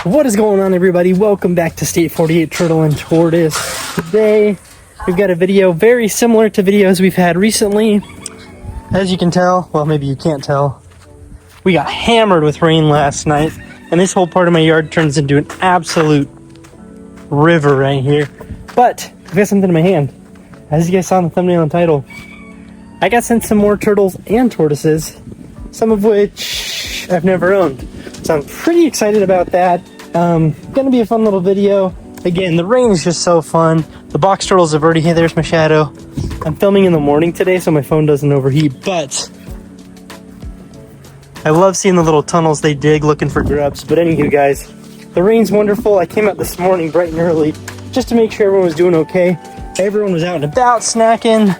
What is going on, everybody? Welcome back to State 48 Turtle and Tortoise. Today we've got a video very similar to videos we've had recently. As you can tell, well, maybe you can't tell, we got hammered with rain last night, and this whole part of my yard turns into an absolute river right here. But I've got something in my hand. As you guys saw in the thumbnail and title, I got sent some more turtles and tortoises, some of which I've never owned. So I'm pretty excited about that. Gonna be a fun little video. Again, the rain is just so fun. The box turtles have already, hey, there's my shadow. I'm filming in the morning today so my phone doesn't overheat, but I love seeing the little tunnels they dig looking for grubs. But anywho, guys, the rain's wonderful. I came out this morning bright and early just to make sure everyone was doing okay. Everyone was out and about, snacking,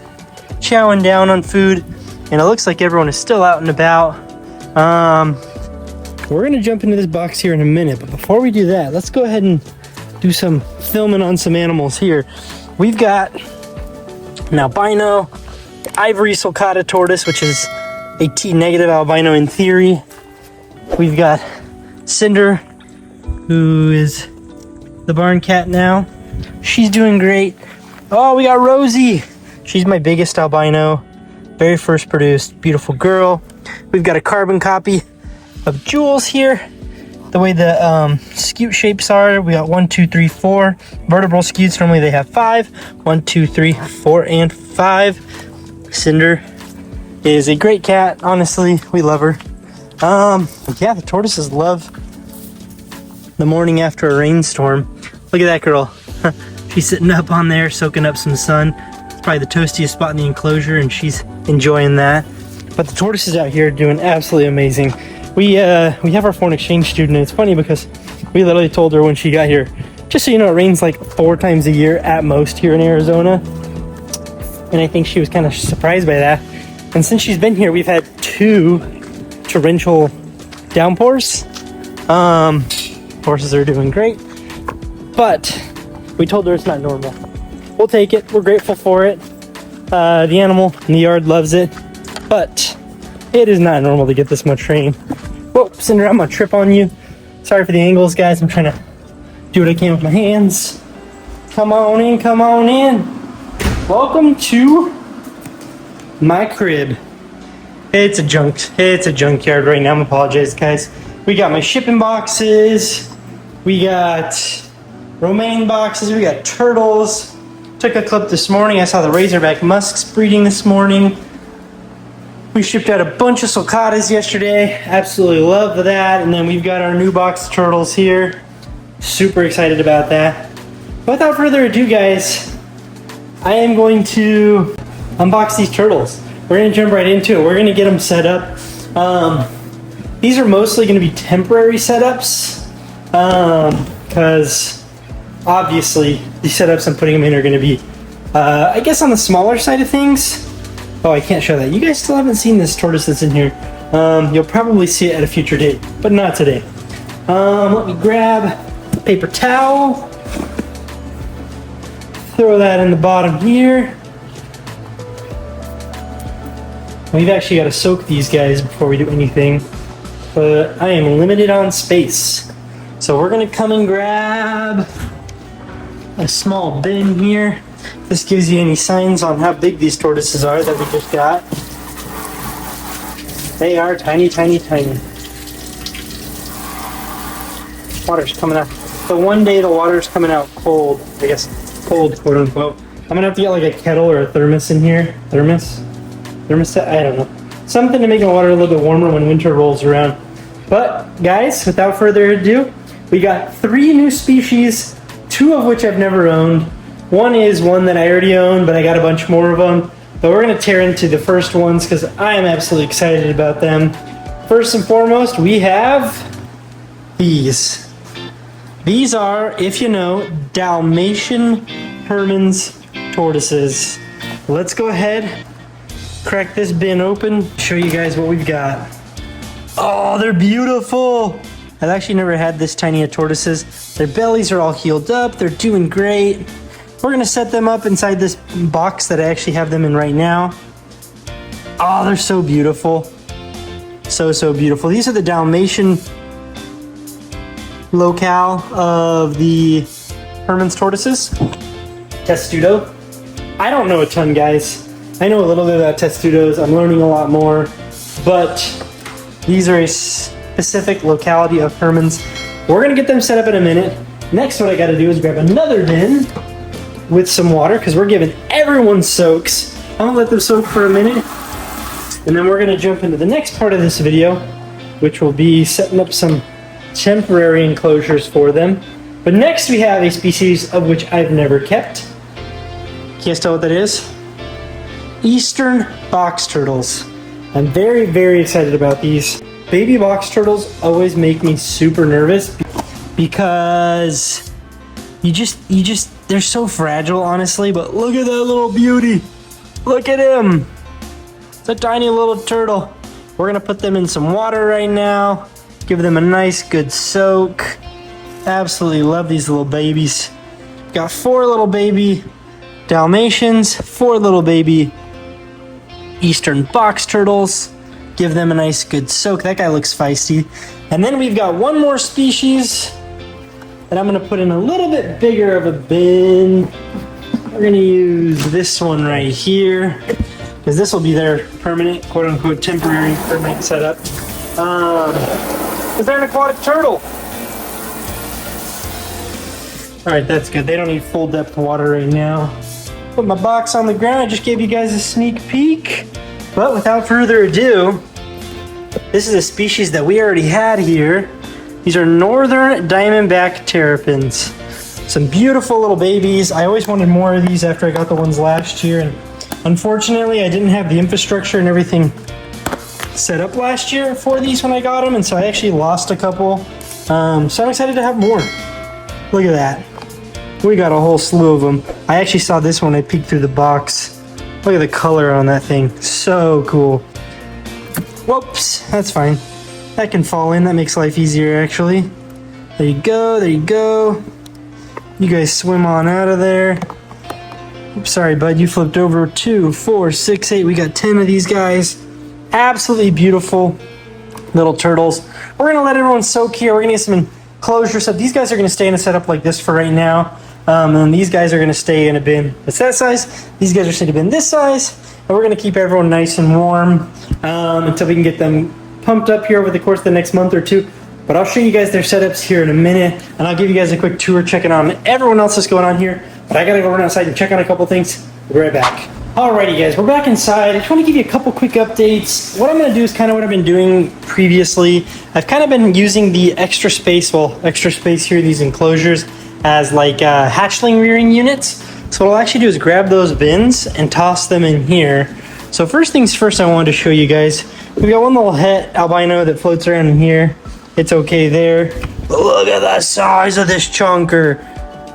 chowing down on food, and it looks like everyone is still out and about. We're gonna jump into this box here in a minute, but before we do that, let's go ahead and do some filming on some animals here. We've got an albino ivory sulcata tortoise, which is a T-negative albino in theory. We've got Cinder, who is the barn cat now. She's doing great. Oh, we got Rosie. She's my biggest albino, very first produced, beautiful girl. We've got a carbon copy of Jules here. The way the scute shapes are, we got 1, 2, 3, 4 vertebral scutes. Normally they have 5. 1, 2, 3, 4, and 5. Cinder is a great cat. Honestly, we love her. Yeah, the tortoises love the morning after a rainstorm. Look at that girl. She's sitting up on there, soaking up some sun. It's probably the toastiest spot in the enclosure, and she's enjoying that. But the tortoises out here are doing absolutely amazing. We have our foreign exchange student, and it's funny because we literally told her when she got here, just so you know, it rains like 4 times a year at most here in Arizona. And I think she was kind of surprised by that. And since she's been here, we've had 2 torrential downpours. Horses are doing great, but we told her it's not normal. We'll take it. We're grateful for it. The animal in the yard loves it, but it is not normal to get this much rain. Whoa, Cinder, I'm gonna trip on you. Sorry for the angles, guys. I'm trying to do what I can with my hands. Come on in, come on in. Welcome to my crib. It's a junkyard right now. I apologize, guys. We got my shipping boxes. We got romaine boxes. We got turtles. Took a clip this morning. I saw the razorback musks breeding this morning. We shipped out a bunch of sulcatas yesterday. Absolutely love that. And then we've got our new box of turtles here. Super excited about that. But without further ado, guys, I am going to unbox these turtles. We're going to jump right into it. We're going to get them set up. These are mostly going to be temporary setups because obviously these setups I'm putting them in are going to be, I guess, on the smaller side of things. Oh, I can't show that. You guys still haven't seen this tortoise that's in here. You'll probably see it at a future date, but not today. Let me grab a paper towel. Throw that in the bottom here. We've actually got to soak these guys before we do anything, but I am limited on space. So we're going to come and grab a small bin here. This gives you any signs on how big these tortoises are that we just got. They are tiny, tiny, tiny. Water's coming out. So one day the water's coming out cold. I guess cold, quote unquote. I'm gonna have to get like a kettle or a thermos in here. Thermostat? I don't know. Something to make the water a little bit warmer when winter rolls around. But guys, without further ado, we got 3 new species, 2 of which I've never owned. One is one that I already own, but I got a bunch more of them. But we're going to tear into the first ones because I am absolutely excited about them. First and foremost, we have these. These are, if you know, Dalmatian Hermann's tortoises. Let's go ahead, crack this bin open, show you guys what we've got. Oh, they're beautiful. I've actually never had this tiny of tortoises. Their bellies are all healed up. They're doing great. We're gonna set them up inside this box that I actually have them in right now. Oh, they're so beautiful. So beautiful. These are the Dalmatian locale of the Herman's tortoises. Testudo. I don't know a ton, guys. I know a little bit about testudos. I'm learning a lot more, but these are a specific locality of Herman's. We're gonna get them set up in a minute. Next, what I gotta do is grab another bin with some water, because we're giving everyone soaks. I'm gonna let them soak for a minute, and then we're gonna jump into the next part of this video, which will be setting up some temporary enclosures for them. But next we have a species of which I've never kept. Can't tell what that is? Eastern box turtles. I'm very, very excited about these. Baby box turtles always make me super nervous because they're so fragile, honestly, but look at that little beauty. Look at him. It's a tiny little turtle. We're gonna put them in some water right now, give them a nice good soak. Absolutely love these little babies. Got 4 little baby Dalmatians, 4 little baby Eastern box turtles. Give them a nice good soak. That guy looks feisty. And then we've got one more species that I'm gonna put in a little bit bigger of a bin. We're gonna use this one right here, because this will be their permanent, quote unquote, temporary permanent setup. Because they're an aquatic turtle. All right, that's good. They don't need full depth water right now. Put my box on the ground. I just gave you guys a sneak peek. But without further ado, this is a species that we already had here. These are northern diamondback terrapins. Some beautiful little babies. I always wanted more of these after I got the ones last year, and unfortunately I didn't have the infrastructure and everything set up last year for these when I got them, and so I actually lost a couple. So I'm excited to have more. Look at that. We got a whole slew of them. I actually saw this one. I peeked through the box. Look at the color on that thing. So cool. Whoops, that's fine. That can fall in. That makes life easier, actually. There you go. There you go. You guys swim on out of there. Oops, sorry, bud. You flipped over. 2, 4, 6, 8. We got 10 of these guys. Absolutely beautiful little turtles. We're gonna let everyone soak here. We're gonna get some enclosure stuff. These guys are gonna stay in a setup like this for right now. And these guys are gonna stay in a bin that's that size. These guys are staying in a bin this size. And we're gonna keep everyone nice and warm until we can get them pumped up here over the course of the next month or two. But I'll show you guys their setups here in a minute, and I'll give you guys a quick tour checking on everyone else that's going on here. But I gotta go run outside and check on a couple things. We'll be right back. Alrighty guys, we're back inside. I just want to give you a couple quick updates. What I'm going to do is kind of what I've been doing previously. I've kind of been using the extra space here, these enclosures, as like hatchling rearing units. So what I'll actually do is grab those bins and toss them in here. So first things first, I wanted to show you guys. We've got one little het albino that floats around in here. It's okay there. But look at the size of this chunker.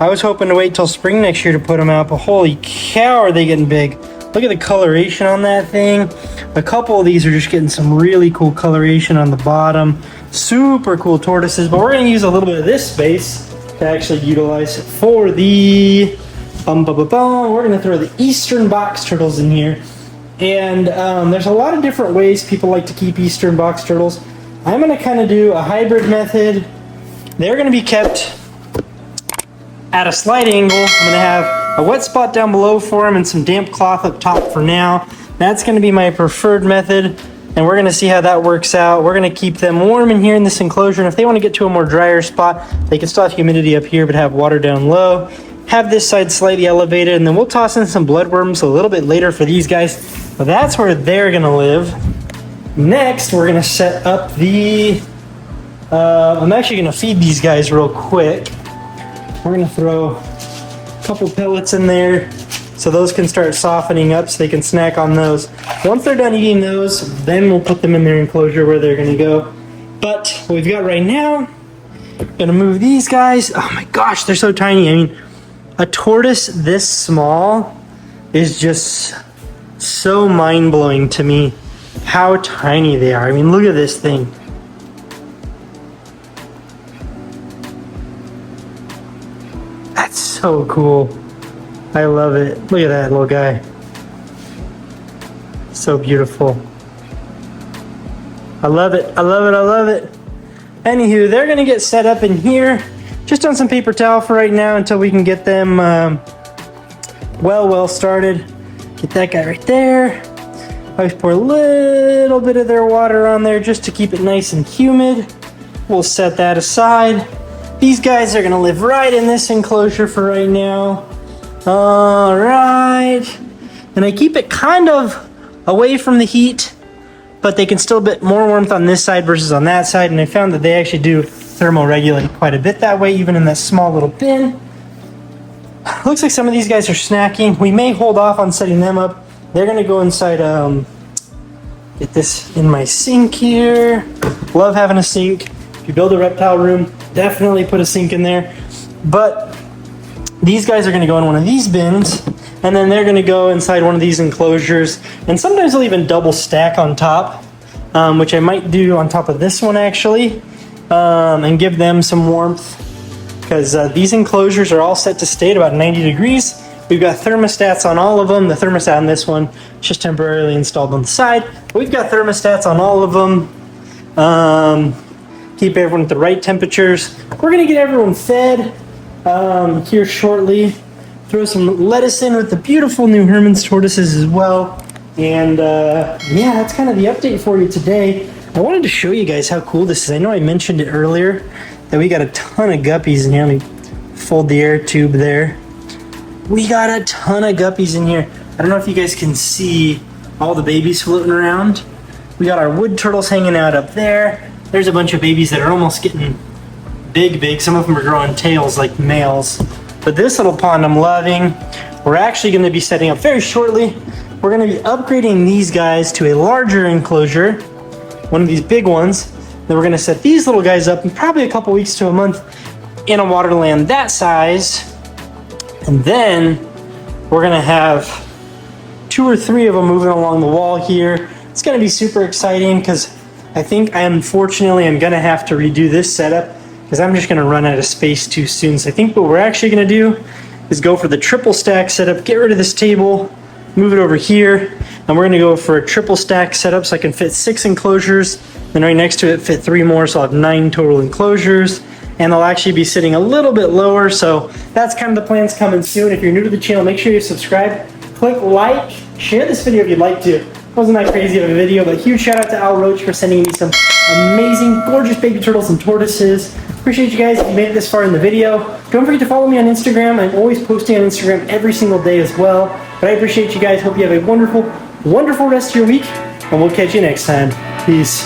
I was hoping to wait till spring next year to put them out, but holy cow, are they getting big. Look at the coloration on that thing. A couple of these are just getting some really cool coloration on the bottom. Super cool tortoises, but we're gonna use a little bit of this space to actually utilize for the we're gonna throw the Eastern box turtles in here. And there's a lot of different ways people like to keep Eastern box turtles. I'm gonna kind of do a hybrid method. They're gonna be kept at a slight angle. I'm gonna have a wet spot down below for them and some damp cloth up top for now. That's gonna be my preferred method, and we're gonna see how that works out. We're gonna keep them warm in here in this enclosure, and if they wanna get to a more drier spot, they can still have humidity up here but have water down low. Have this side slightly elevated, and then we'll toss in some bloodworms a little bit later for these guys. But that's where they're gonna live. Next, we're gonna set up the, I'm actually gonna feed these guys real quick. We're gonna throw a couple pellets in there so those can start softening up so they can snack on those. Once they're done eating those, then we'll put them in their enclosure where they're gonna go. But what we've got right now, gonna move these guys. Oh my gosh, they're so tiny. I mean, a tortoise this small is just so mind-blowing to me how tiny they are. I mean, look at this thing. That's so cool. I love it. Look at that little guy. So beautiful. I love it. I love it. I love it. Anywho, they're gonna get set up in here, just on some paper towel for right now until we can get them well started. Get that guy right there. I always pour a little bit of their water on there just to keep it nice and humid. We'll set that aside. These guys are gonna live right in this enclosure for right now. All right. And I keep it kind of away from the heat, but they can still get more warmth on this side versus on that side. And I found that they actually do thermoregulate quite a bit that way, even in that small little bin. Looks like some of these guys are snacking. We may hold off on setting them up. They're gonna go inside, get this in my sink here. Love having a sink. If you build a reptile room, definitely put a sink in there. But these guys are gonna go in one of these bins, and then they're gonna go inside one of these enclosures. And sometimes they'll even double stack on top, which I might do on top of this one actually, and give them some warmth. Because these enclosures are all set to stay at about 90 degrees. We've got thermostats on all of them. The thermostat on this one is just temporarily installed on the side. But we've got thermostats on all of them. Keep everyone at the right temperatures. We're gonna get everyone fed here shortly. Throw some lettuce in with the beautiful new Herman's tortoises as well. And yeah, that's kind of the update for you today. I wanted to show you guys how cool this is. I know I mentioned it earlier that we got a ton of guppies in here. Let me fold the air tube there. We got a ton of guppies in here. I don't know if you guys can see all the babies floating around. We got our wood turtles hanging out up there. There's a bunch of babies that are almost getting big. Some of them are growing tails like males. But this little pond I'm loving. We're actually going to be setting up very shortly. We're going to be upgrading these guys to a larger enclosure, one of these big ones. Then we're going to set these little guys up in probably a couple weeks to a month in a waterland that size. And then we're going to have 2 or 3 of them moving along the wall here. It's going to be super exciting because I think unfortunately I'm going to have to redo this setup because I'm just going to run out of space too soon. So I think what we're actually going to do is go for the triple stack setup, get rid of this table, move it over here, and we're going to go for a triple stack setup so I can fit 6 enclosures. Then right next to it fit 3 more, so I'll have 9 total enclosures. And they'll actually be sitting a little bit lower, so that's kind of the plans coming soon. If you're new to the channel, make sure you subscribe, click like, share this video if you'd like to. Wasn't that crazy of a video, but huge shout out to Al Roach for sending me some amazing, gorgeous baby turtles and tortoises. Appreciate you guys if you made it this far in the video. Don't forget to follow me on Instagram. I'm always posting on Instagram every single day as well. But I appreciate you guys. Hope you have a wonderful, wonderful rest of your week, and we'll catch you next time. Peace.